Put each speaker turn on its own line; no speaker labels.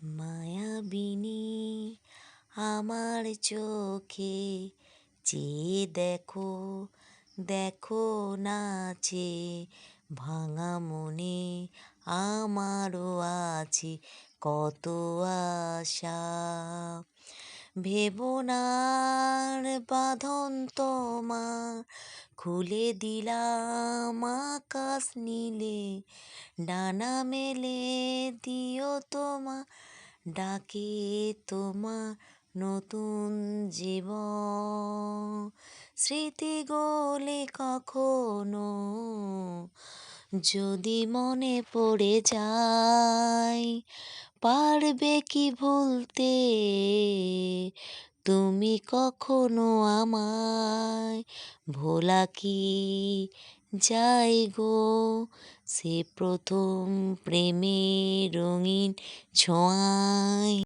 মায়াবিনী আমার চোখে চেয়ে দেখো, দেখো নাচে ভাঙা মনে আমারও আছে কত আশা। ভেবো না আর বাঁধন তোমার, খুলে দিলাম আকাশ নীলে, ডানা মেলে দিও তোমার ডাকে তোমার নতুন জীবন। স্মৃতি গলে কখনো যদি মনে পড়ে যায়, পারবে কি ভুলতে তুমি কখনো আমায়? ভোলা কি যায় গো সে প্রথম প্রেমের রঙিন ছোঁয়ায়।